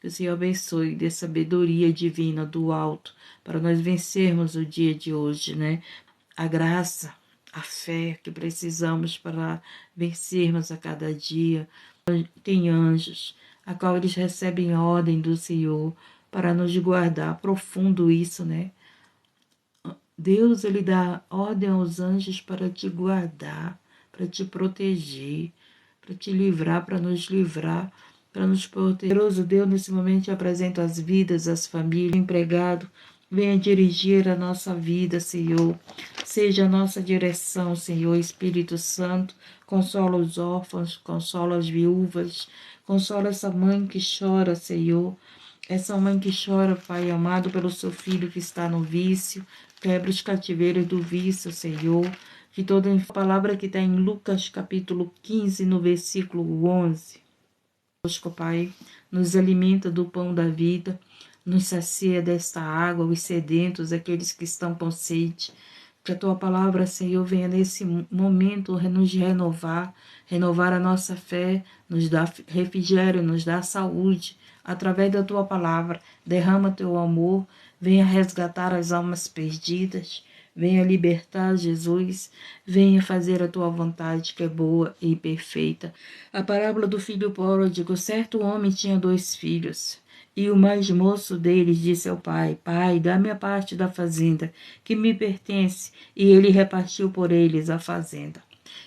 Que o Senhor abençoe, dê sabedoria divina do alto para nós vencermos o dia de hoje, né? A graça, a fé que precisamos para vencermos a cada dia. Tem anjos, a qual eles recebem ordem do Senhor para nos guardar. Profundo isso, né? Deus, ele dá ordem aos anjos para te guardar, para te proteger, para te livrar, para nos livrar, para nos proteger. Deus, nesse momento, te apresento as vidas, as famílias, o empregado. Venha dirigir a nossa vida, Senhor. Seja a nossa direção, Senhor. Espírito Santo, consola os órfãos, consola as viúvas, consola essa mãe que chora, Senhor. Essa mãe que chora, Pai amado, pelo seu filho que está no vício. Quebra os cativeiros do vício, Senhor. Que toda a palavra que está em Lucas capítulo 15, no versículo 11. Pai, nos alimenta do pão da vida, nos sacia desta água, os sedentos, aqueles que estão com sede. Que a tua palavra, Senhor, venha nesse momento nos renovar, renovar a nossa fé, nos dar refrigério, nos dar saúde. Através da tua palavra, derrama teu amor, venha resgatar as almas perdidas, venha libertar, Jesus, venha fazer a tua vontade, que é boa e perfeita. A parábola do filho pródigo: certo homem tinha 2 filhos, e o mais moço deles disse ao pai: Pai, dá-me a parte da fazenda que me pertence, e ele repartiu por eles a fazenda.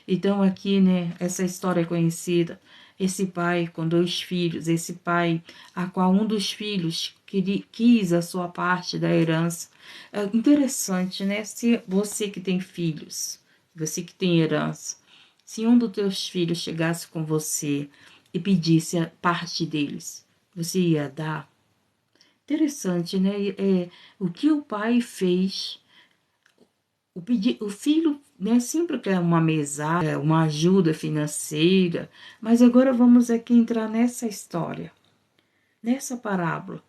Então aqui, né, essa história é conhecida. Esse pai com 2 filhos, esse pai a qual um dos filhos quis a sua parte da herança. É interessante, né? Se você que tem filhos, você que tem herança, se um dos teus filhos chegasse com você e pedisse a parte deles, você ia dar? Interessante, né? O que o pai fez. O filho, né, sempre quer uma mesada, uma ajuda financeira, mas agora vamos aqui entrar nessa história, nessa parábola.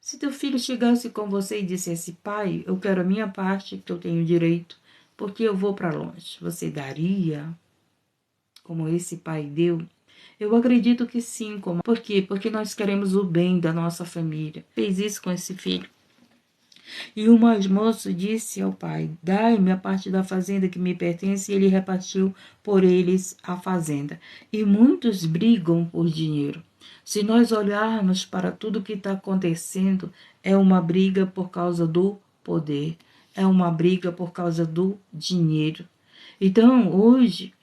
Se teu filho chegasse com você e dissesse: pai, eu quero a minha parte, que eu tenho direito, porque eu vou para longe, você daria como esse pai deu? Eu acredito que sim. Por quê? Porque nós queremos o bem da nossa família. Fez isso com esse filho. E o mais moço disse ao pai: dai-me a parte da fazenda que me pertence, e ele repartiu por eles a fazenda. E muitos brigam por dinheiro. Se nós olharmos para tudo que está acontecendo, é uma briga por causa do poder, é uma briga por causa do dinheiro. Então, hoje,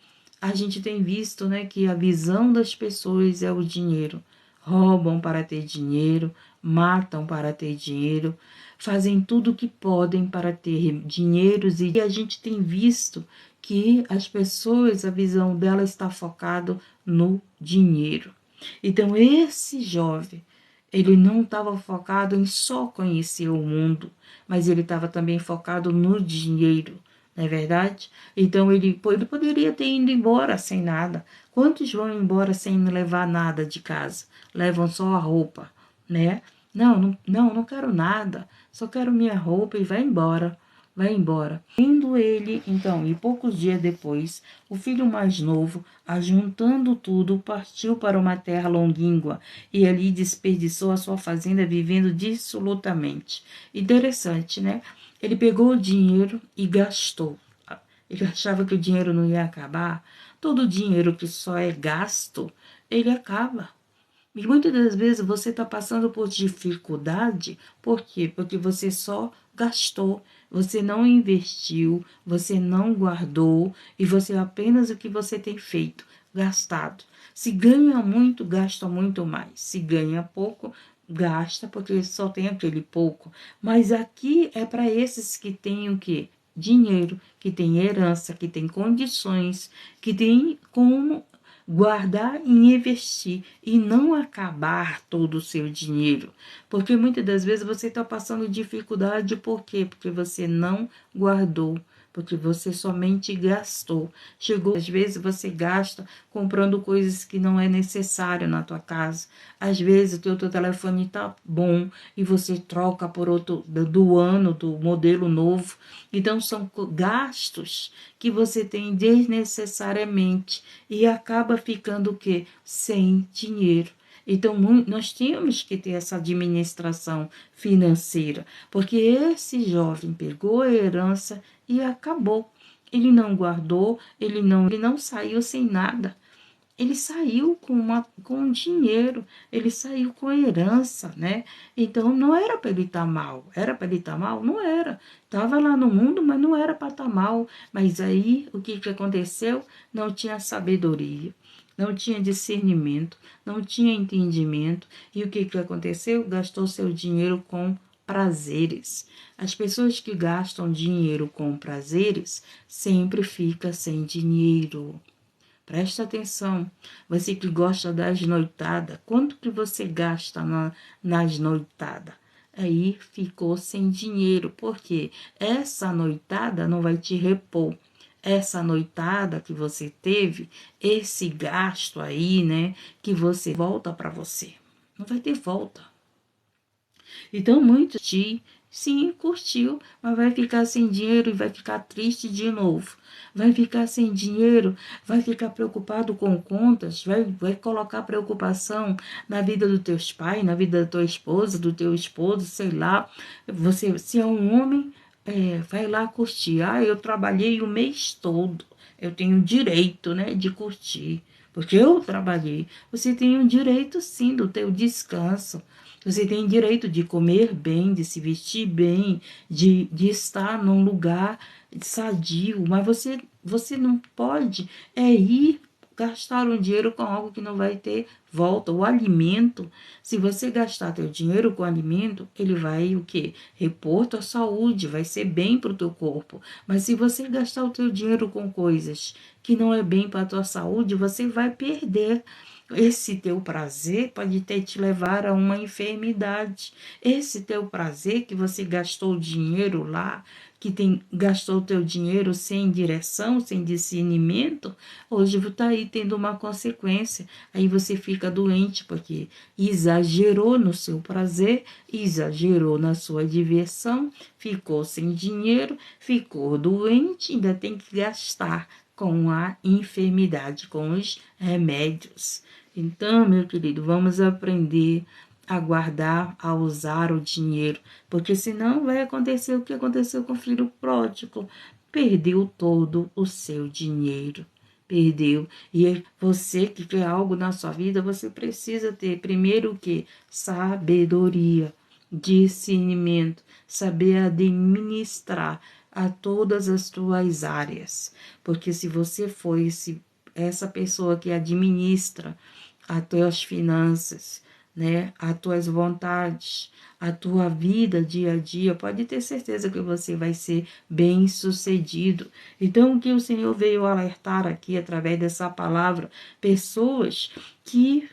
a gente tem visto, né, que a visão das pessoas é o dinheiro. Roubam para ter dinheiro, matam para ter dinheiro, fazem tudo o que podem para ter dinheiros, e a gente tem visto que as pessoas, a visão dela está focada no dinheiro. Então esse jovem, ele não estava focado em só conhecer o mundo, mas ele estava também focado no dinheiro, não é verdade? Então ele poderia ter ido embora sem nada. Quantos vão embora sem levar nada de casa? Levam só a roupa, né? Não quero nada, só quero minha roupa, e vai embora, vai embora. Indo ele, então, e poucos dias depois, o filho mais novo, ajuntando tudo, partiu para uma terra longínqua, e ali desperdiçou a sua fazenda, vivendo dissolutamente. Interessante, né? Ele pegou o dinheiro e gastou. Ele achava que o dinheiro não ia acabar. Todo dinheiro que só é gasto, ele acaba. E muitas das vezes você está passando por dificuldade, por quê? Porque você só gastou, você não investiu, você não guardou, e você apenas o que você tem feito, gastado. Se ganha muito, gasta muito mais. Se ganha pouco, gasta porque só tem aquele pouco. Mas aqui é para esses que têm o quê? Dinheiro, que tem herança, que tem condições, que tem como guardar e investir, e não acabar todo o seu dinheiro, porque muitas das vezes você está passando dificuldade. Por quê? Porque você não guardou, porque você somente gastou. Chegou, às vezes você gasta comprando coisas que não é necessário na tua casa. Às vezes o teu telefone está bom e você troca por outro do ano, do modelo novo. Então são gastos que você tem desnecessariamente, e acaba ficando o quê? Sem dinheiro. Então, nós temos que ter essa administração financeira, porque esse jovem pegou a herança e acabou. Ele não guardou, ele não saiu sem nada. Ele saiu com dinheiro, ele saiu com herança, né? Então não era para ele estar mal. Era para ele estar mal? Não era. Estava lá no mundo, mas não era para estar mal. Mas aí o que aconteceu? Não tinha sabedoria, não tinha discernimento, não tinha entendimento. E o que aconteceu? Gastou seu dinheiro com prazeres. As pessoas que gastam dinheiro com prazeres sempre ficam sem dinheiro. Presta atenção, você que gosta das noitadas, quanto que você gasta nas noitadas? Aí ficou sem dinheiro, porque essa noitada não vai te repor. Essa noitada que você teve, esse gasto aí, né, que você volta para você. Não vai ter volta. Então, muitos sim, curtiu, mas vai ficar sem dinheiro e vai ficar triste de novo. Vai ficar sem dinheiro, vai ficar preocupado com contas, vai colocar preocupação na vida dos teus pais, na vida da tua esposa, do teu esposo, sei lá. Você, se é um homem, vai lá curtir. Ah, eu trabalhei o mês todo. Eu tenho direito, né, de curtir. Porque eu trabalhei. Você tem o direito, sim, do teu descanso. Você tem direito de comer bem, de se vestir bem, de estar num lugar sadio, mas você não pode ir gastar um dinheiro com algo que não vai ter volta. O alimento, se você gastar teu dinheiro com alimento, ele vai o quê? Repor tua saúde, vai ser bem para o teu corpo. Mas se você gastar o teu dinheiro com coisas que não é bem para a tua saúde, você vai perder. Esse teu prazer pode ter te levar a uma enfermidade. Esse teu prazer que você gastou dinheiro lá, gastou teu dinheiro sem direção, sem discernimento, hoje está aí tendo uma consequência. Aí você fica doente porque exagerou no seu prazer, exagerou na sua diversão, ficou sem dinheiro, ficou doente, ainda tem que gastar com a enfermidade, com os remédios. Então, meu querido, vamos aprender a guardar, a usar o dinheiro, porque senão vai acontecer o que aconteceu com o filho pródigo. Perdeu todo o seu dinheiro. Perdeu. E você que quer algo na sua vida, você precisa ter primeiro o que? Sabedoria, discernimento, saber administrar a todas as tuas áreas. Porque se você for essa pessoa que administra as tuas finanças, né, as tuas vontades, a tua vida dia a dia, pode ter certeza que você vai ser bem-sucedido. Então, o que o Senhor veio alertar aqui através dessa palavra, pessoas que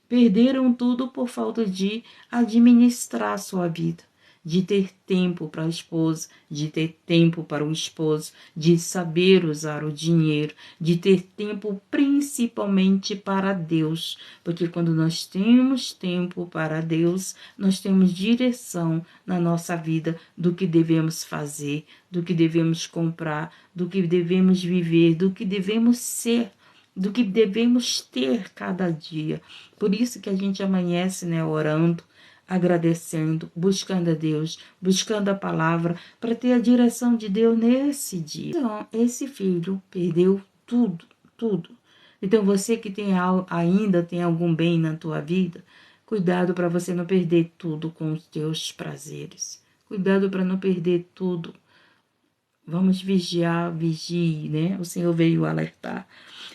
perderam tudo por falta de administrar a sua vida, de ter tempo para a esposa, de ter tempo para o esposo, de saber usar o dinheiro, de ter tempo principalmente para Deus, porque quando nós temos tempo para Deus, nós temos direção na nossa vida do que devemos fazer, do que devemos comprar, do que devemos viver, do que devemos ser, do que devemos ter cada dia. Por isso que a gente amanhece, né, orando, agradecendo, buscando a Deus, buscando a palavra, para ter a direção de Deus nesse dia. Então, esse filho perdeu tudo, tudo. Então, você que ainda tem algum bem na tua vida, cuidado para você não perder tudo com os teus prazeres. Cuidado para não perder tudo. Vamos vigiar, vigie, né? O Senhor veio alertar.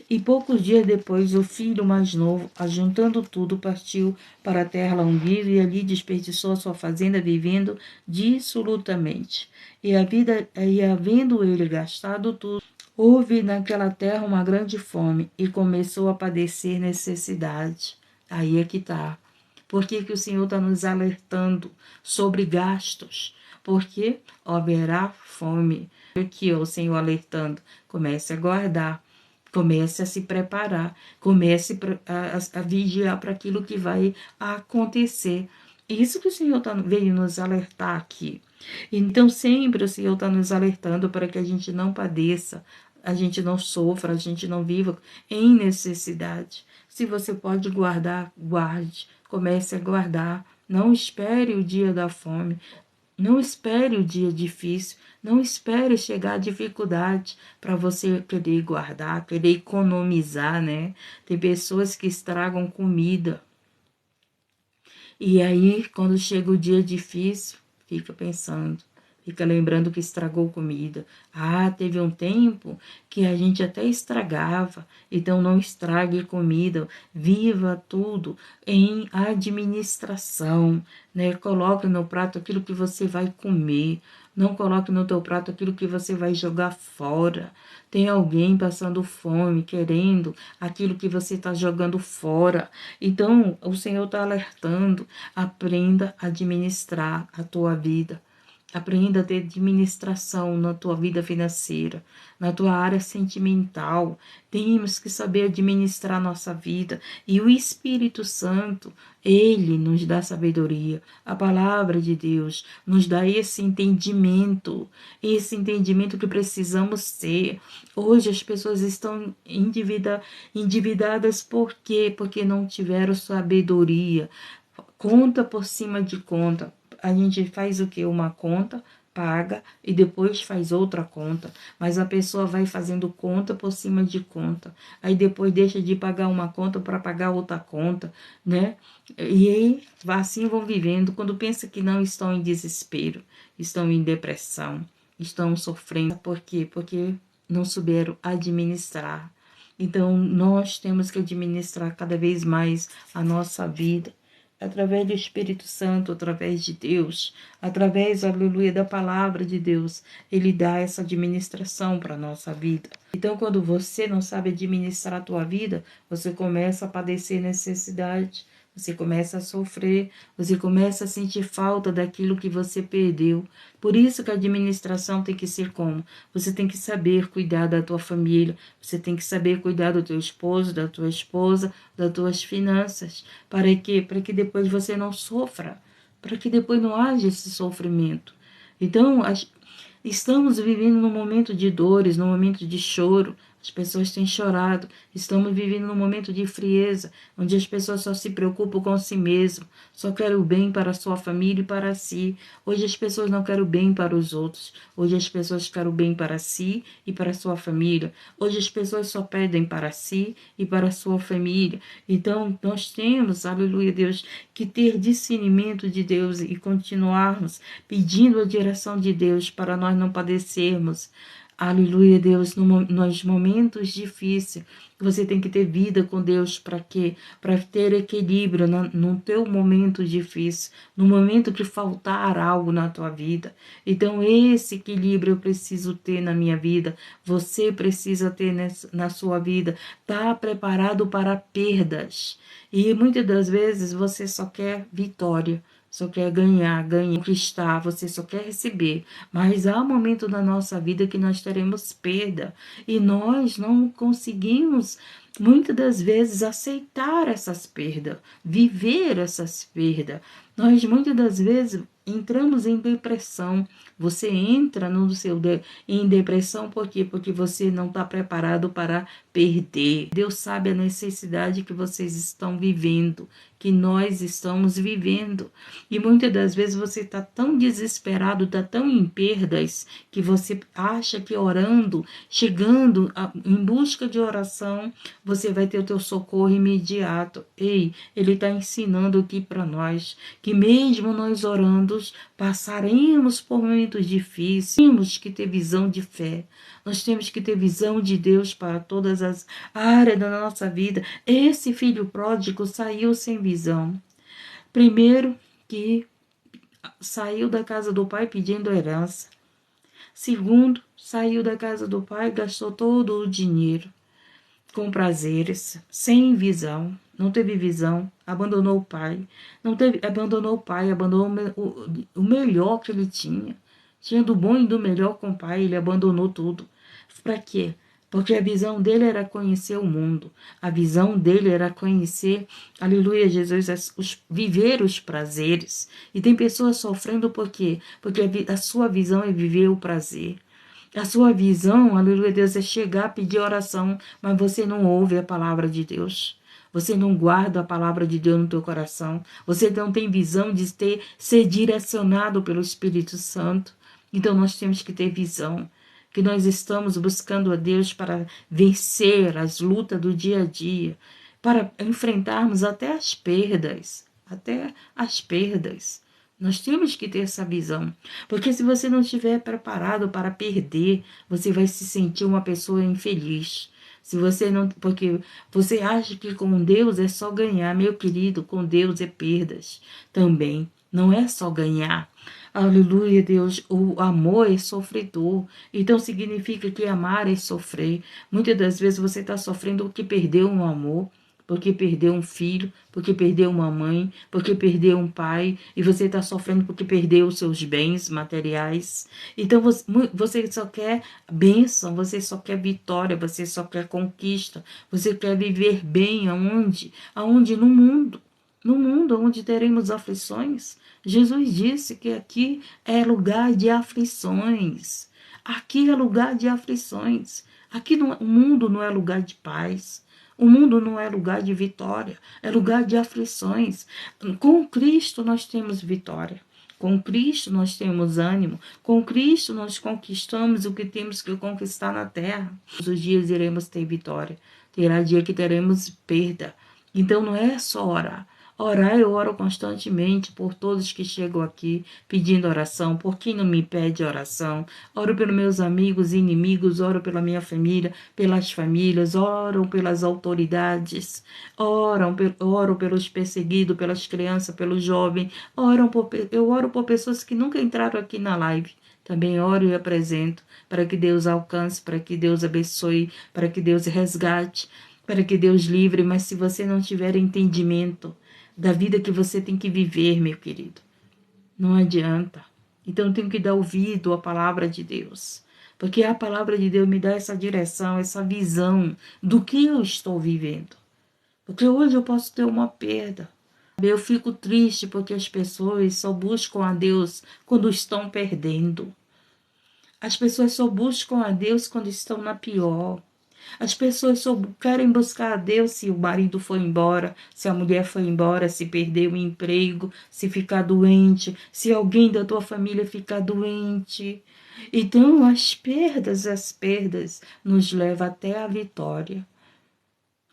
E poucos dias depois, o filho mais novo, ajuntando tudo, partiu para a terra longínqua e ali desperdiçou a sua fazenda, vivendo dissolutamente. E havendo ele gastado tudo, houve naquela terra uma grande fome e começou a padecer necessidade. Aí é que está. Por que o Senhor está nos alertando sobre gastos? Porque haverá fome. Aqui o Senhor alertando, comece a guardar, comece a se preparar, comece a vigiar para aquilo que vai acontecer. Isso que o Senhor veio nos alertar aqui. Então, sempre o Senhor está nos alertando para que a gente não padeça, a gente não sofra, a gente não viva em necessidade. Se você pode guardar, guarde. Comece a guardar. Não espere o dia da fome. Não espere o dia difícil. Não espere chegar a dificuldade para você querer guardar, querer economizar, né? Tem pessoas que estragam comida. E aí, quando chega o dia difícil, fica pensando, fica lembrando que estragou comida. Ah, teve um tempo que a gente até estragava, então não estrague comida, viva tudo em administração, né? Coloque no prato aquilo que você vai comer, não coloque no teu prato aquilo que você vai jogar fora. Tem alguém passando fome, querendo aquilo que você está jogando fora. Então, o Senhor está alertando. Aprenda a administrar a tua vida. Aprenda a ter administração na tua vida financeira, na tua área sentimental. Temos que saber administrar a nossa vida. E o Espírito Santo, ele nos dá sabedoria. A palavra de Deus nos dá esse entendimento que precisamos ter. Hoje as pessoas estão endividadas por quê? Porque não tiveram sabedoria. Conta por cima de conta. A gente faz o que? Uma conta, paga e depois faz outra conta. Mas a pessoa vai fazendo conta por cima de conta. Aí depois deixa de pagar uma conta para pagar outra conta, né? E aí assim vão vivendo. Quando pensa que não, estão em desespero, estão em depressão, estão sofrendo. Por quê? Porque não souberam administrar. Então, nós temos que administrar cada vez mais a nossa vida, através do Espírito Santo, através de Deus, através, aleluia, da palavra de Deus. Ele dá essa administração para a nossa vida. Então, quando você não sabe administrar a tua vida, você começa a padecer necessidade, você começa a sofrer, você começa a sentir falta daquilo que você perdeu. Por isso que a administração tem que ser como? Você tem que saber cuidar da tua família, você tem que saber cuidar do teu esposo, da tua esposa, das tuas finanças. Para quê? Para que depois você não sofra, para que depois não haja esse sofrimento. Então, estamos vivendo num momento de dores, num momento de choro. As pessoas têm chorado. Estamos vivendo num momento de frieza, onde as pessoas só se preocupam com si mesmas, só querem o bem para a sua família e para si. Hoje as pessoas não querem o bem para os outros. Hoje as pessoas querem o bem para si e para a sua família. Hoje as pessoas só pedem para si e para a sua família. Então, nós temos, aleluia, Deus, que ter discernimento de Deus e continuarmos pedindo a direção de Deus para nós não padecermos. Aleluia, Deus, nos momentos difíceis, você tem que ter vida com Deus. Para quê? Para ter equilíbrio no teu momento difícil, no momento que faltar algo na tua vida. Então, esse equilíbrio eu preciso ter na minha vida, você precisa ter na sua vida. Tá preparado para perdas. E muitas das vezes você só quer vitória, só quer ganhar, conquistar, você só quer receber. Mas há um momento da nossa vida que nós teremos perda e nós não conseguimos, muitas das vezes, aceitar essas perdas, viver essas perdas. Nós, muitas das vezes, entramos em depressão. Você entra em depressão por quê? Porque você não está preparado para perder. Deus sabe a necessidade que vocês estão vivendo, que nós estamos vivendo. E muitas das vezes você está tão desesperado, está tão em perdas, que você acha que orando, em busca de oração, você vai ter o teu socorro imediato. Ei, ele está ensinando aqui para nós que mesmo nós orando, passaremos por momentos difíceis. Temos que ter visão de fé. Nós temos que ter visão de Deus para todas as áreas da nossa vida. Esse filho pródigo saiu sem visão. Primeiro, que saiu da casa do pai pedindo herança. Segundo, saiu da casa do pai e gastou todo o dinheiro com prazeres, sem visão, não teve visão, abandonou o pai, abandonou o melhor que ele tinha. Tinha do bom e do melhor com o pai, ele abandonou tudo. Para quê? Porque a visão dele era conhecer o mundo. A visão dele era conhecer, aleluia, Jesus, viver os prazeres. E tem pessoas sofrendo por quê? Porque a sua visão é viver o prazer. A sua visão, aleluia, Deus, é chegar a pedir oração, mas você não ouve a palavra de Deus. Você não guarda a palavra de Deus no teu coração. Você não tem visão de ser direcionado pelo Espírito Santo. Então nós temos que ter visão, que nós estamos buscando a Deus para vencer as lutas do dia a dia, para enfrentarmos até as perdas, até as perdas. Nós temos que ter essa visão, porque se você não estiver preparado para perder, você vai se sentir uma pessoa infeliz. Se você não, porque você acha que com Deus é só ganhar, meu querido, com Deus é perdas também. Não é só ganhar. Aleluia, Deus, o amor é sofredor. Então significa que amar é sofrer. Muitas das vezes você está sofrendo porque perdeu um amor, porque perdeu um filho, porque perdeu uma mãe, porque perdeu um pai, e você está sofrendo porque perdeu os seus bens materiais. Então você só quer bênção, você só quer vitória, você só quer conquista, você quer viver bem aonde? Aonde? No mundo. No mundo onde teremos aflições. Jesus disse que aqui é lugar de aflições. Aqui é lugar de aflições. Aqui o mundo não é lugar de paz. O mundo não é lugar de vitória, é lugar de aflições. Com Cristo nós temos vitória. Com Cristo nós temos ânimo. Com Cristo nós conquistamos o que temos que conquistar na terra. Todos os dias iremos ter vitória. Terá dia que teremos perda. Então não é só orar. Orar, eu oro constantemente por todos que chegam aqui pedindo oração, por quem não me pede oração. Oro pelos meus amigos e inimigos, oro pela minha família, pelas famílias, oro pelas autoridades, oro pelos perseguidos, pelas crianças, pelos jovens, eu oro por pessoas que nunca entraram aqui na live. Também oro e apresento para que Deus alcance, para que Deus abençoe, para que Deus resgate, para que Deus livre. Mas se você não tiver entendimento da vida que você tem que viver, meu querido, não adianta. Então eu tenho que dar ouvido à palavra de Deus, porque a palavra de Deus me dá essa direção, essa visão do que eu estou vivendo. Porque hoje eu posso ter uma perda. Eu fico triste porque as pessoas só buscam a Deus quando estão perdendo. As pessoas só buscam a Deus quando estão na pior. As pessoas só querem buscar a Deus se o marido foi embora, se a mulher foi embora, se perdeu o emprego, se ficar doente, se alguém da tua família ficar doente. Então, as perdas nos levam até a vitória.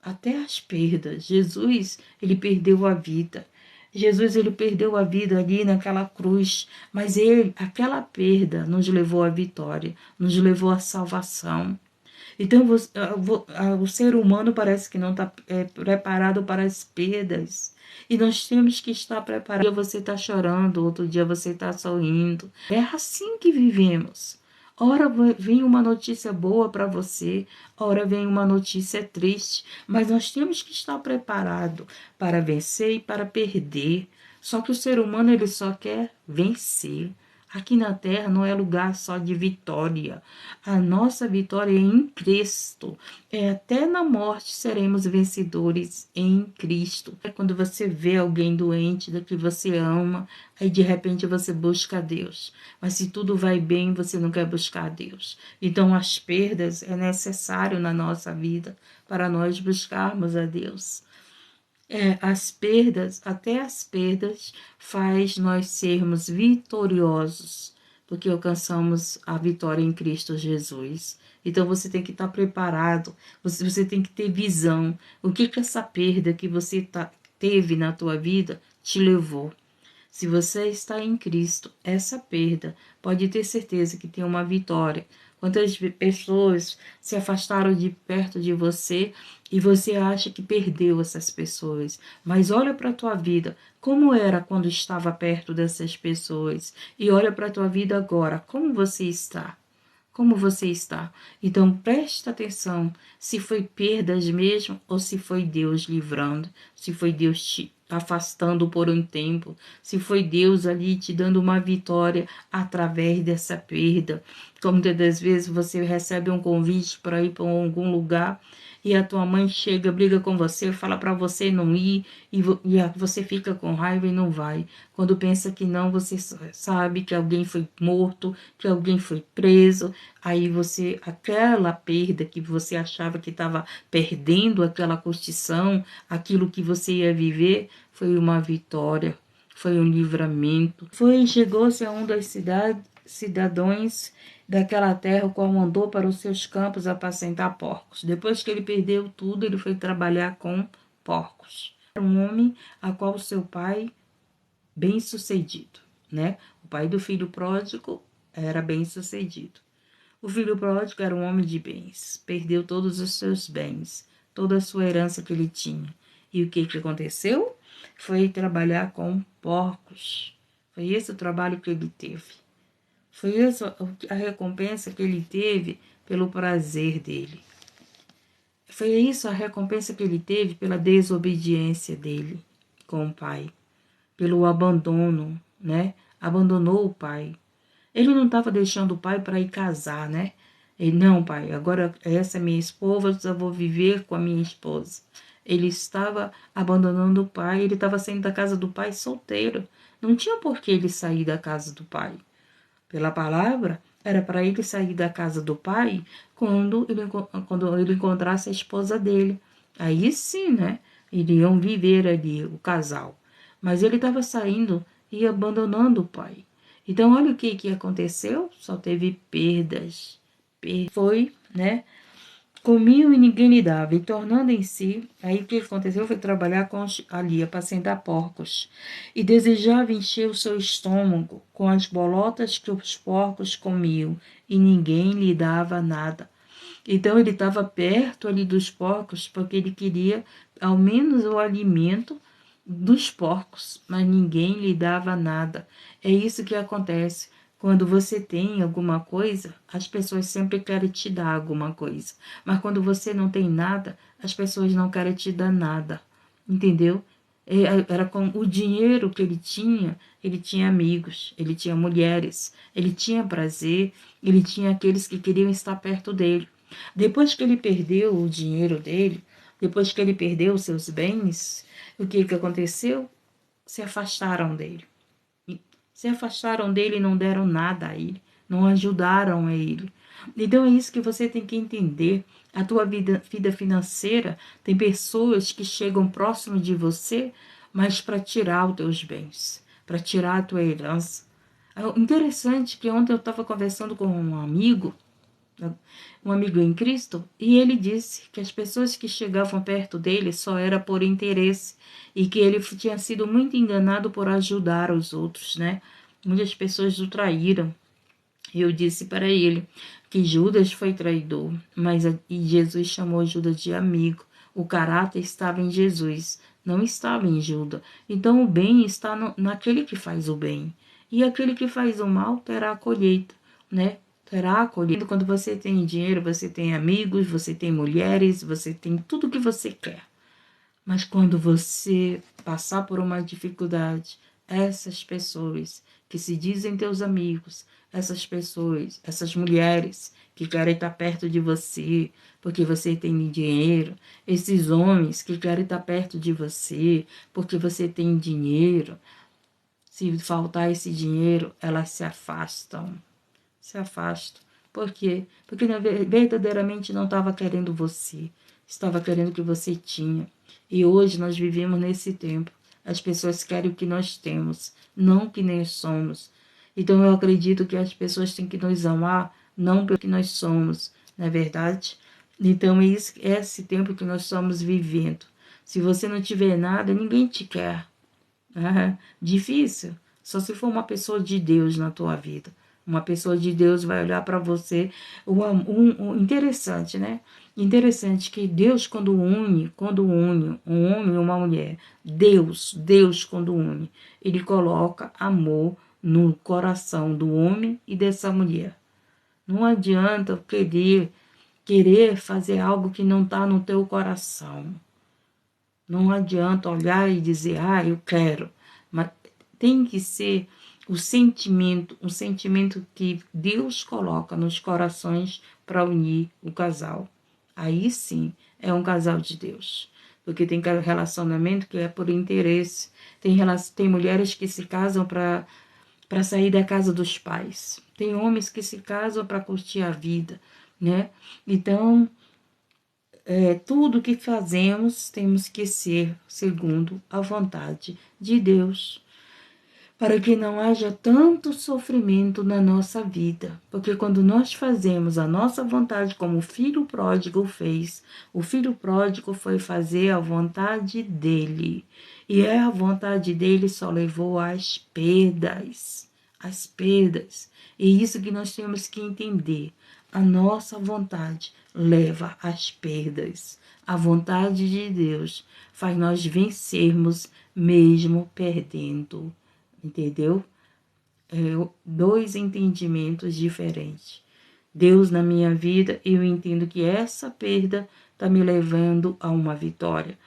Até as perdas. Jesus, ele perdeu a vida. Jesus, ele perdeu a vida ali naquela cruz, mas aquela perda nos levou à vitória, nos levou à salvação. Então, o ser humano parece que não está preparado para as perdas. E nós temos que estar preparados. Um dia você está chorando, outro dia você está sorrindo. É assim que vivemos. Ora vem uma notícia boa para você, ora vem uma notícia triste. Mas nós temos que estar preparados para vencer e para perder. Só que o ser humano ele só quer vencer. Aqui na terra não é lugar só de vitória. A nossa vitória é em Cristo. Até na morte seremos vencedores em Cristo. É quando você vê alguém doente, da que você ama, aí de repente você busca a Deus. Mas se tudo vai bem, você não quer buscar a Deus. Então as perdas é necessário na nossa vida para nós buscarmos a Deus. Até as perdas faz nós sermos vitoriosos, porque alcançamos a vitória em Cristo Jesus. Então você tem que estar preparado, você tem que ter visão. O que essa perda que você teve na tua vida te levou? Se você está em Cristo, essa perda pode ter certeza que tem uma vitória. Quantas pessoas se afastaram de perto de você e você acha que perdeu essas pessoas. Mas olha para a tua vida, como era quando estava perto dessas pessoas. E olha para a tua vida agora, como você está. Como você está? Então presta atenção se foi perdas mesmo ou se foi Deus livrando, se foi Deus te afastando por um tempo, se foi Deus ali te dando uma vitória através dessa perda. Como muitas das vezes você recebe um convite para ir para algum lugar e a tua mãe chega, briga com você, fala para você não ir, você fica com raiva e não vai. Quando pensa que não, você sabe que alguém foi morto, que alguém foi preso, aí você, aquela perda que você achava que estava perdendo, aquela curtição, aquilo que você ia viver, foi uma vitória, foi um livramento. Chegou-se a um dos cidadãos daquela terra, o qual mandou para os seus campos apacentar porcos. Depois que ele perdeu tudo, ele foi trabalhar com porcos. Era um homem a qual seu pai, bem-sucedido, né? O pai do filho pródigo era bem-sucedido. O filho pródigo era um homem de bens, perdeu todos os seus bens, toda a sua herança que ele tinha. E o que aconteceu? Foi trabalhar com porcos. Foi esse o trabalho que ele teve. Foi essa a recompensa que ele teve pelo prazer dele. Foi isso a recompensa que ele teve pela desobediência dele com o pai, pelo abandono, né? Abandonou o pai. Ele não estava deixando o pai para ir casar, né? Ele, não, pai, agora essa é minha esposa, eu vou viver com a minha esposa. Ele estava abandonando o pai, ele estava saindo da casa do pai solteiro. Não tinha por que ele sair da casa do pai. Pela palavra, era para ele sair da casa do pai quando ele encontrasse a esposa dele. Aí sim, né? Iriam viver ali, o casal. Mas ele estava saindo e abandonando o pai. Então, olha o que aconteceu. Só teve perdas. Foi, né? Comiam e ninguém lhe dava, e tornando em si, aí o que aconteceu foi trabalhar ali, apacentar porcos, e desejava encher o seu estômago com as bolotas que os porcos comiam, e ninguém lhe dava nada. Então ele estava perto ali dos porcos, porque ele queria ao menos o alimento dos porcos, mas ninguém lhe dava nada. É isso que acontece. Quando você tem alguma coisa, as pessoas sempre querem te dar alguma coisa. Mas quando você não tem nada, as pessoas não querem te dar nada. Entendeu? Era com o dinheiro que ele tinha amigos, ele tinha mulheres, ele tinha prazer, ele tinha aqueles que queriam estar perto dele. Depois que ele perdeu o dinheiro dele, depois que ele perdeu os seus bens, o que aconteceu? Se afastaram dele. Se afastaram dele e não deram nada a ele, não ajudaram a ele. Então é isso que você tem que entender. A tua vida financeira, tem pessoas que chegam próximo de você, mas para tirar os teus bens, para tirar a tua herança. Interessante que ontem eu estava conversando com um amigo em Cristo, e ele disse que as pessoas que chegavam perto dele só era por interesse e que ele tinha sido muito enganado por ajudar os outros, né? Muitas pessoas o traíram. Eu disse para ele que Judas foi traidor, e Jesus chamou Judas de amigo. O caráter estava em Jesus, não estava em Judas. Então o bem está naquele que faz o bem, e aquele que faz o mal terá a colheita, né? Terá a colheita. Quando você tem dinheiro, você tem amigos, você tem mulheres, você tem tudo o que você quer. Mas quando você passar por uma dificuldade, essas pessoas que se dizem teus amigos, essas pessoas, essas mulheres que querem estar perto de você porque você tem dinheiro, esses homens que querem estar perto de você porque você tem dinheiro, se faltar esse dinheiro, elas se afastam. Se afastam. Por quê? Porque verdadeiramente não estava querendo você, estava querendo o que você tinha. E hoje nós vivemos nesse tempo. As pessoas querem o que nós temos, não o que nós somos. Então eu acredito que as pessoas têm que nos amar, não pelo que nós somos, não é verdade? Então é esse tempo que nós estamos vivendo. Se você não tiver nada, ninguém te quer. Difícil. Só se for uma pessoa de Deus na tua vida. Uma pessoa de Deus vai olhar para você. Interessante, né? Interessante que Deus, quando une um homem e uma mulher, Deus, quando une, ele coloca amor no coração do homem e dessa mulher. Não adianta querer fazer algo que não está no teu coração. Não adianta olhar e dizer, eu quero. Mas tem que ser um sentimento que Deus coloca nos corações para unir o casal. Aí sim, é um casal de Deus. Porque tem relacionamento que é por interesse. Tem mulheres que se casam para sair da casa dos pais. Tem homens que se casam para curtir a vida, né? Então, tudo que fazemos temos que ser segundo a vontade de Deus, para que não haja tanto sofrimento na nossa vida. Porque quando nós fazemos a nossa vontade, como o filho pródigo fez, o filho pródigo foi fazer a vontade dele. E a vontade dele só levou às perdas. Às perdas. E isso que nós temos que entender. A nossa vontade leva às perdas. A vontade de Deus faz nós vencermos mesmo perdendo. Entendeu? Dois entendimentos diferentes. Deus na minha vida, eu entendo que essa perda está me levando a uma vitória.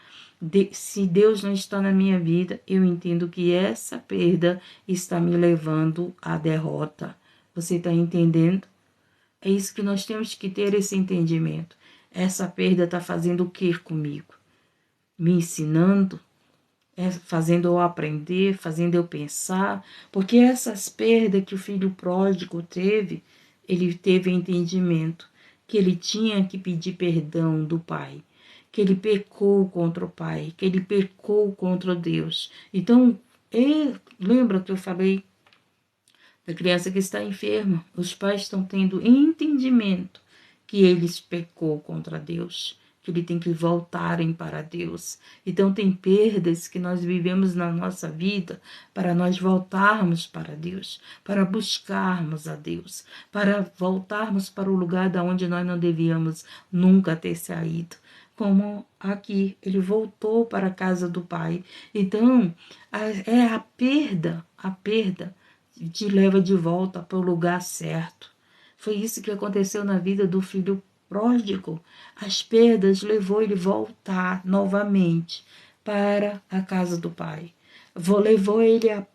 Se Deus não está na minha vida, eu entendo que essa perda está me levando à derrota. Você está entendendo? É isso que nós temos que ter, esse entendimento. Essa perda está fazendo o que comigo? Me ensinando? Fazendo eu aprender, fazendo eu pensar, porque essas perdas que o filho pródigo teve, ele teve entendimento, que ele tinha que pedir perdão do pai, que ele pecou contra o pai, que ele pecou contra Deus. Então, lembra que eu falei da criança que está enferma? Os pais estão tendo entendimento que eles pecou contra Deus, que ele tem que voltarem para Deus. Então tem perdas que nós vivemos na nossa vida para nós voltarmos para Deus, para buscarmos a Deus, para voltarmos para o lugar da onde nós não devíamos nunca ter saído. Como aqui, ele voltou para a casa do pai. Então, a perda te leva de volta para o lugar certo. Foi isso que aconteceu na vida do filho pródigo. As perdas levou ele voltar novamente para a casa do pai. Levou ele a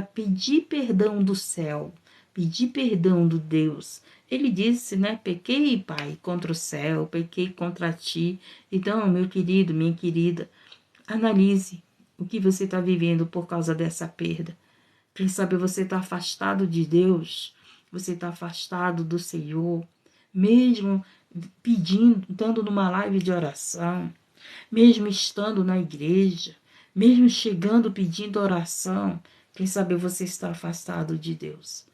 pedir perdão do céu, pedir perdão do Deus. Ele disse, né? Pequei, pai, contra o céu, pequei contra ti. Então, meu querido, minha querida, analise o que você está vivendo por causa dessa perda. Quem sabe você está afastado de Deus, você está afastado do Senhor, mesmo pedindo, estando numa live de oração, mesmo estando na igreja, mesmo chegando pedindo oração, quem sabe você está afastado de Deus.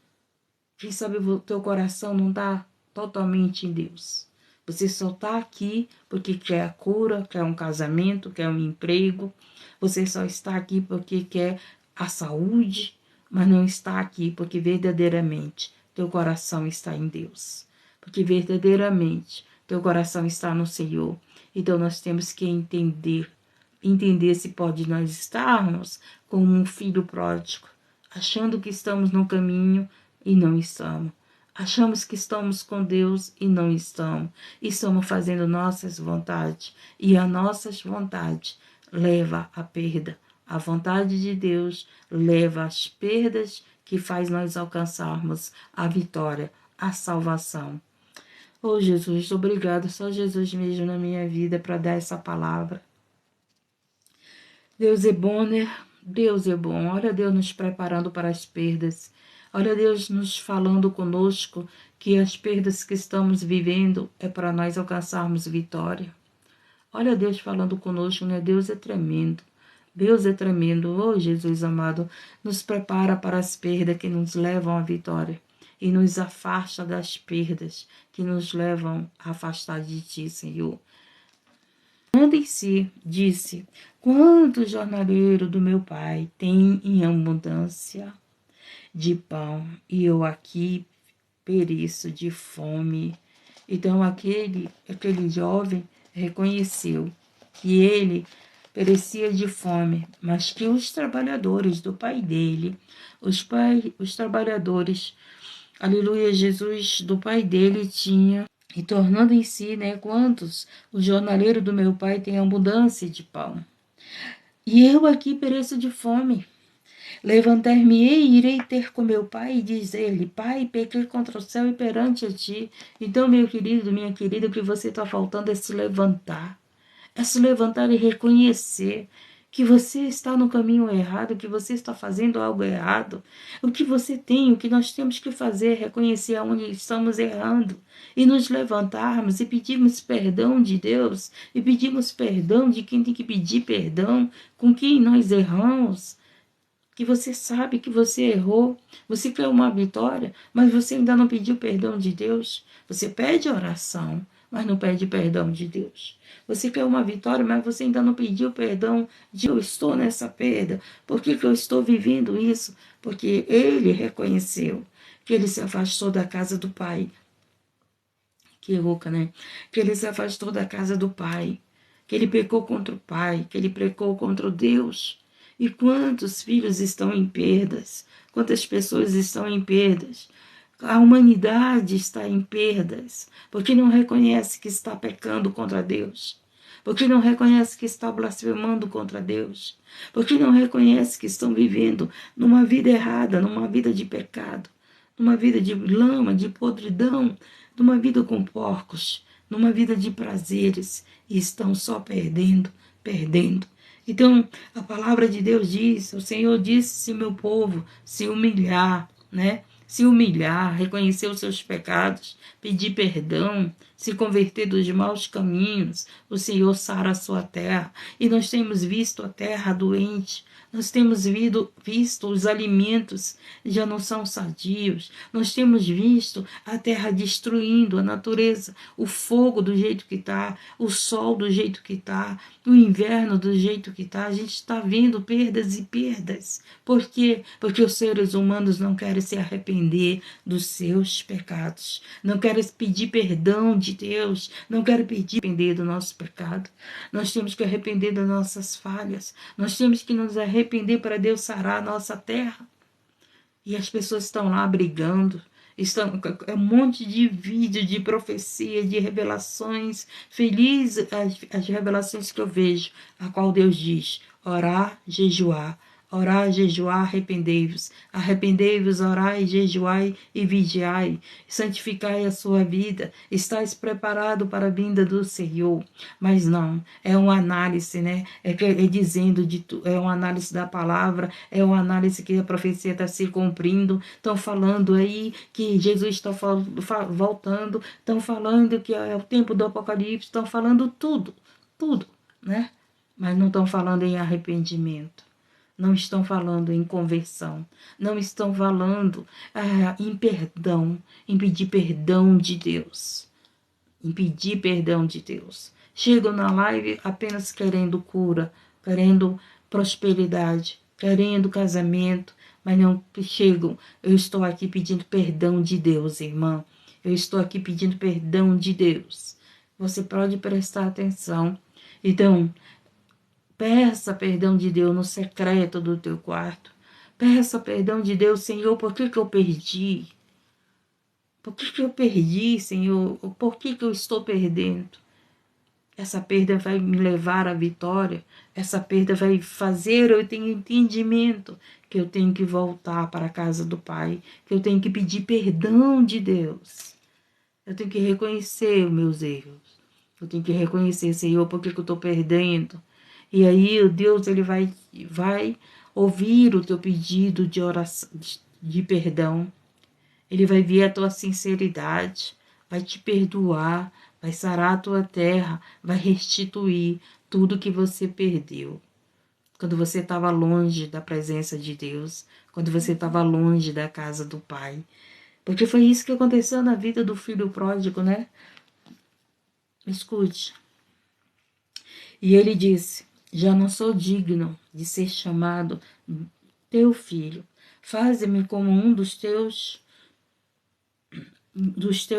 Quem sabe o teu coração não está totalmente em Deus. Você só está aqui porque quer a cura, quer um casamento, quer um emprego. Você só está aqui porque quer a saúde, mas não está aqui porque verdadeiramente teu coração está em Deus. Porque verdadeiramente teu coração está no Senhor. Então nós temos que entender se pode nós estarmos como um filho pródigo, achando que estamos no caminho e não estamos. Achamos que estamos com Deus e não estamos. Estamos fazendo nossas vontades. E a nossas vontades leva à perda. A vontade de Deus leva às perdas que faz nós alcançarmos a vitória, a salvação. Oh, Jesus, obrigado. Só Jesus mesmo na minha vida para dar essa palavra. Deus é bom, né? Deus é bom. Olha Deus nos preparando para as perdas. Olha Deus nos falando conosco que as perdas que estamos vivendo é para nós alcançarmos vitória. Olha Deus falando conosco, né? Deus é tremendo. Deus é tremendo. Oh, Jesus amado, nos prepara para as perdas que nos levam à vitória e nos afasta das perdas que nos levam a afastar de Ti, Senhor. Em si, disse, quanto jornaleiro do meu pai tem em abundância de pão, e eu aqui pereço de fome. Então aquele jovem reconheceu que ele perecia de fome, mas que os trabalhadores do pai dele, os trabalhadores, aleluia, Jesus, do pai dele tinha, e tornando em si, né, quantos o jornaleiro do meu pai tem abundância de pão. E eu aqui pereço de fome. Levantar-me-ei e irei ter com meu pai e dizer-lhe, pai, pequei contra o céu e perante a ti. Então, meu querido, minha querida, o que você está faltando é se levantar. É se levantar e reconhecer que você está no caminho errado, que você está fazendo algo errado. O que você tem, o que nós temos que fazer é reconhecer aonde estamos errando e nos levantarmos e pedirmos perdão de Deus e pedirmos perdão de quem tem que pedir perdão, com quem nós erramos. Que você sabe que você errou, você quer uma vitória, mas você ainda não pediu perdão de Deus. Você pede oração, mas não pede perdão de Deus. Você quer uma vitória, mas você ainda não pediu perdão de eu estou nessa perda. Por que eu estou vivendo isso? Porque ele reconheceu que ele se afastou da casa do Pai. Que louca, né? Que ele se afastou da casa do Pai, que ele pecou contra o Pai, que ele pecou contra o Deus. E quantos filhos estão em perdas? Quantas pessoas estão em perdas? A humanidade está em perdas, porque não reconhece que está pecando contra Deus, porque não reconhece que está blasfemando contra Deus, porque não reconhece que estão vivendo numa vida errada, numa vida de pecado, numa vida de lama, de podridão, numa vida com porcos, numa vida de prazeres, e estão só perdendo, perdendo. Então, a palavra de Deus diz, o Senhor disse, se meu povo se humilhar, né? Se humilhar, reconhecer os seus pecados, pedir perdão, se converter dos maus caminhos, o Senhor sara a sua terra. E nós temos visto a terra doente, nós temos visto os alimentos já não são sadios, nós temos visto a terra destruindo a natureza, o fogo do jeito que está, o sol do jeito que está, o inverno do jeito que está. A gente está vendo perdas e perdas. Por quê? Porque os seres humanos não querem se arrepender dos seus pecados, não querem pedir perdão de Deus, não querem pedir arrepender do nosso pecado. Nós temos que arrepender das nossas falhas, nós temos que nos arrepender para Deus sarar a nossa terra. E as pessoas estão lá brigando, é um monte de vídeo de profecia, de revelações. Feliz as revelações que eu vejo, a qual Deus diz: orar, jejuar, arrependei-vos. Arrependei-vos, orai, jejuai e vigiai. Santificai a sua vida. Estais preparado para a vinda do Senhor. Mas não, é uma análise, né? É dizendo é uma análise da palavra, é uma análise que a profecia está se cumprindo. Estão falando aí que Jesus está voltando, estão falando que é o tempo do Apocalipse, estão falando tudo, né? Mas não estão falando em arrependimento. Não estão falando em conversão, não estão falando em perdão, em pedir perdão de Deus, em pedir perdão de Deus. Chegam na live apenas querendo cura, querendo prosperidade, querendo casamento, mas não chegam. Eu estou aqui pedindo perdão de Deus, irmã. Eu estou aqui pedindo perdão de Deus. Você pode prestar atenção. Então, peça perdão de Deus no secreto do teu quarto. Peça perdão de Deus, Senhor, por que eu perdi? Por que eu perdi, Senhor? Por que eu estou perdendo? Essa perda vai me levar à vitória. Essa perda vai fazer eu ter entendimento que eu tenho que voltar para a casa do Pai, que eu tenho que pedir perdão de Deus. Eu tenho que reconhecer os meus erros. Eu tenho que reconhecer, Senhor, por que eu estou perdendo. E aí o Deus ele vai ouvir o teu pedido de oração, de perdão. Ele vai ver a tua sinceridade, vai te perdoar, vai sarar a tua terra, vai restituir tudo que você perdeu. Quando você estava longe da presença de Deus, quando você estava longe da casa do Pai. Porque foi isso que aconteceu na vida do filho pródigo, né? Escute. E ele disse: já não sou digno de ser chamado teu filho. Faze-me como um dos teus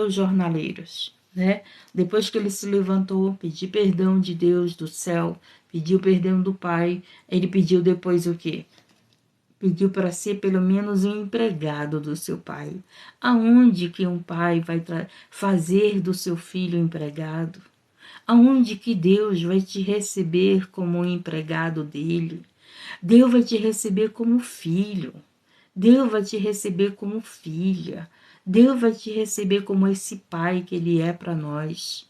jornaleiros, né? Depois que ele se levantou, pediu perdão de Deus do céu, pediu perdão do Pai, ele pediu depois o quê? Pediu para ser pelo menos um empregado do seu pai. Aonde que um pai vai fazer do seu filho empregado? Aonde que Deus vai te receber como um empregado dele? Deus vai te receber como filho. Deus vai te receber como filha. Deus vai te receber como esse pai que ele é para nós.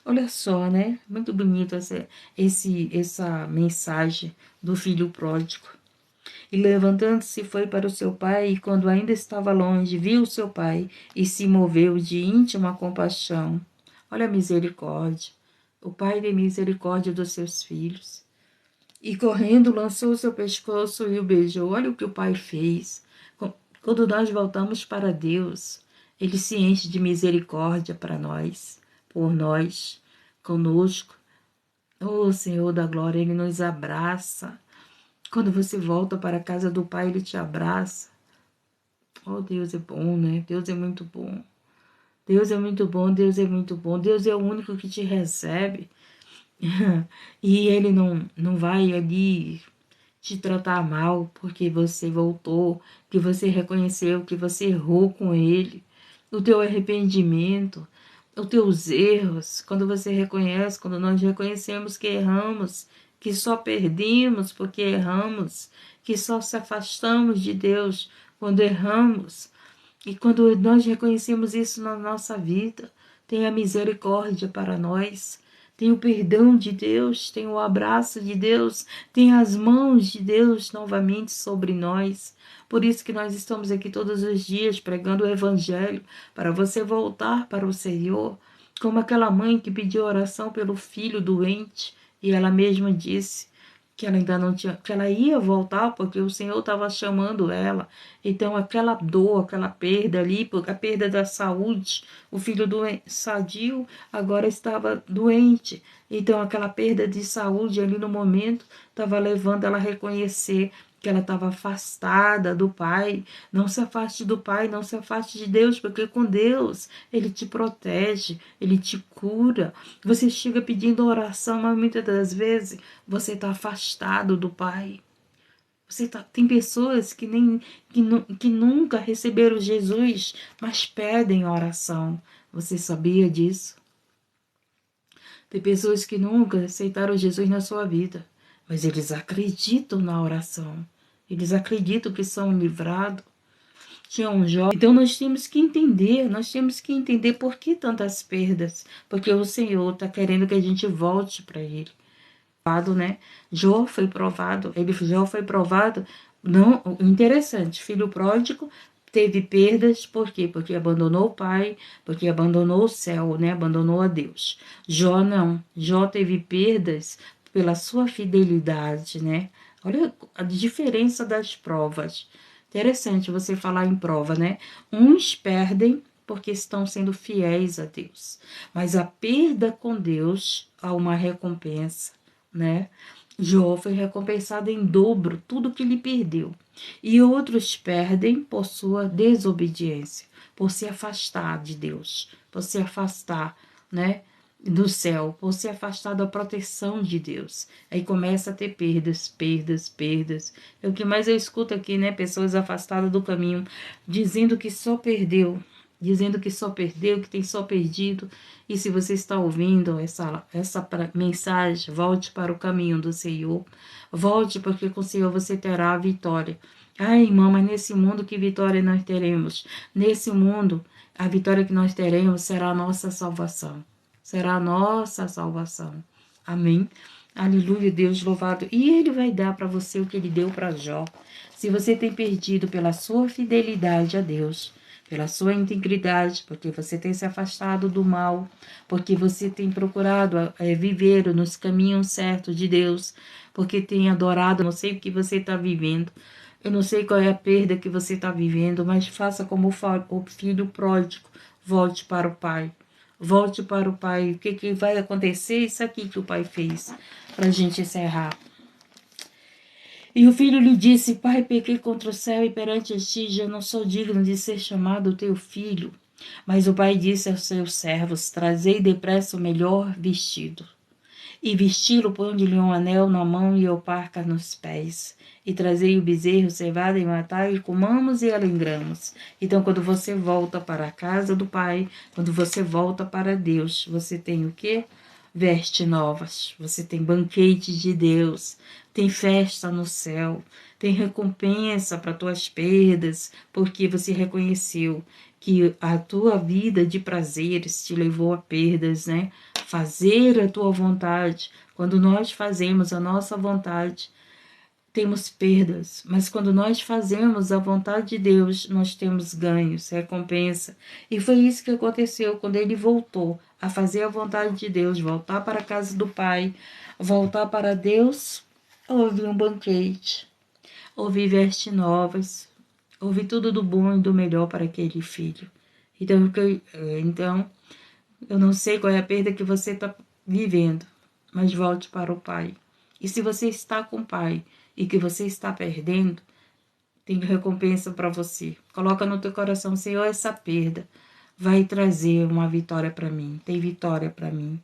Olha só, né? Muito bonito essa mensagem do filho pródigo. E levantando-se foi para o seu pai, e quando ainda estava longe, viu o seu pai e se moveu de íntima compaixão. Olha a misericórdia. O pai tem misericórdia dos seus filhos. E correndo, lançou o seu pescoço e o beijou. Olha o que o pai fez. Quando nós voltamos para Deus, ele se enche de misericórdia para nós, por nós, conosco. Oh, Senhor da glória, ele nos abraça. Quando você volta para a casa do Pai, ele te abraça. Oh, Deus é bom, né? Deus é muito bom. Deus é muito bom, Deus é muito bom. Deus é o único que te recebe. E ele não vai ali te tratar mal porque você voltou, que você reconheceu que você errou com ele. O teu arrependimento, os teus erros, quando você reconhece, quando nós reconhecemos que erramos, que só perdemos porque erramos, que só se afastamos de Deus quando erramos. E quando nós reconhecemos isso na nossa vida, tem a misericórdia para nós, tem o perdão de Deus, tem o abraço de Deus, tem as mãos de Deus novamente sobre nós. Por isso que nós estamos aqui todos os dias pregando o Evangelho, para você voltar para o Senhor, como aquela mãe que pediu oração pelo filho doente, e ela mesma disse que ela ainda não tinha, que ela ia voltar porque o Senhor estava chamando ela. Então aquela dor, aquela perda ali, porque a perda da saúde, o filho sadio agora estava doente. Então aquela perda de saúde ali no momento estava levando ela a reconhecer que ela estava afastada do Pai. Não se afaste do Pai, não se afaste de Deus, porque com Deus Ele te protege, Ele te cura. Você chega pedindo oração, mas muitas das vezes você está afastado do Pai. Tem pessoas que nunca receberam Jesus, mas pedem oração. Você sabia disso? Tem pessoas que nunca aceitaram Jesus na sua vida, mas eles acreditam na oração. Eles acreditam que são livrados. Tinha um jovem. Então nós temos que entender por que tantas perdas. Porque o Senhor está querendo que a gente volte para Ele. Né? Jó foi provado, não, interessante, filho pródigo teve perdas, por quê? Porque abandonou o pai, porque abandonou o céu, né? Abandonou a Deus. Jó não, Jó teve perdas pela sua fidelidade, né? Olha a diferença das provas. Interessante você falar em prova, né? Uns perdem porque estão sendo fiéis a Deus, mas a perda com Deus há uma recompensa, né? Jó foi recompensado em dobro tudo que ele perdeu. E outros perdem por sua desobediência, por se afastar de Deus, por se afastar, né, do céu, por se afastar da proteção de Deus. Aí começa a ter perdas. É o que mais eu escuto aqui, né, pessoas afastadas do caminho, dizendo que só perdeu, que tem só perdido. E se você está ouvindo essa mensagem, volte para o caminho do Senhor. Volte, porque com o Senhor você terá a vitória. Ai, irmã, mas nesse mundo que vitória nós teremos? Nesse mundo, a vitória que nós teremos será a nossa salvação. Será a nossa salvação. Amém? Aleluia, Deus louvado. E Ele vai dar para você o que Ele deu para Jó. Se você tem perdido pela sua fidelidade a Deus, pela sua integridade, porque você tem se afastado do mal, porque você tem procurado viver nos caminhos certos de Deus, porque tem adorado, não sei o que você está vivendo, eu não sei qual é a perda que você está vivendo, mas faça como o filho pródigo, volte para o Pai. Volte para o Pai. O que vai acontecer? Isso aqui que o Pai fez, para a gente encerrar. E o filho lhe disse: Pai, pequei contra o céu e perante ti, já não sou digno de ser chamado teu filho. Mas o pai disse aos seus servos: Trazei depressa o melhor vestido. E vesti-lo, pondo-lhe um anel na mão e parca nos pés. E trazei o bezerro cevado e matai, e comamos e alegramos. Então, quando você volta para a casa do Pai, quando você volta para Deus, você tem o quê? Veste novas. Você tem banquete de Deus, tem festa no céu, Tem recompensa para tuas perdas, porque você reconheceu que a tua vida de prazeres te levou a perdas, né? Fazer a tua vontade. Quando nós fazemos a nossa vontade, temos perdas, mas quando nós fazemos a vontade de Deus, nós temos ganhos, recompensa. E foi isso que aconteceu quando ele voltou a fazer a vontade de Deus, voltar para a casa do Pai, voltar para Deus. Houve um banquete, houve vestes novas, houve tudo do bom e do melhor para aquele filho. Então, eu não sei qual é a perda que você está vivendo, mas volte para o Pai. E se você está com o Pai e que você está perdendo, tem recompensa para você. Coloca no teu coração, Senhor, essa perda vai trazer uma vitória para mim. Tem vitória para mim.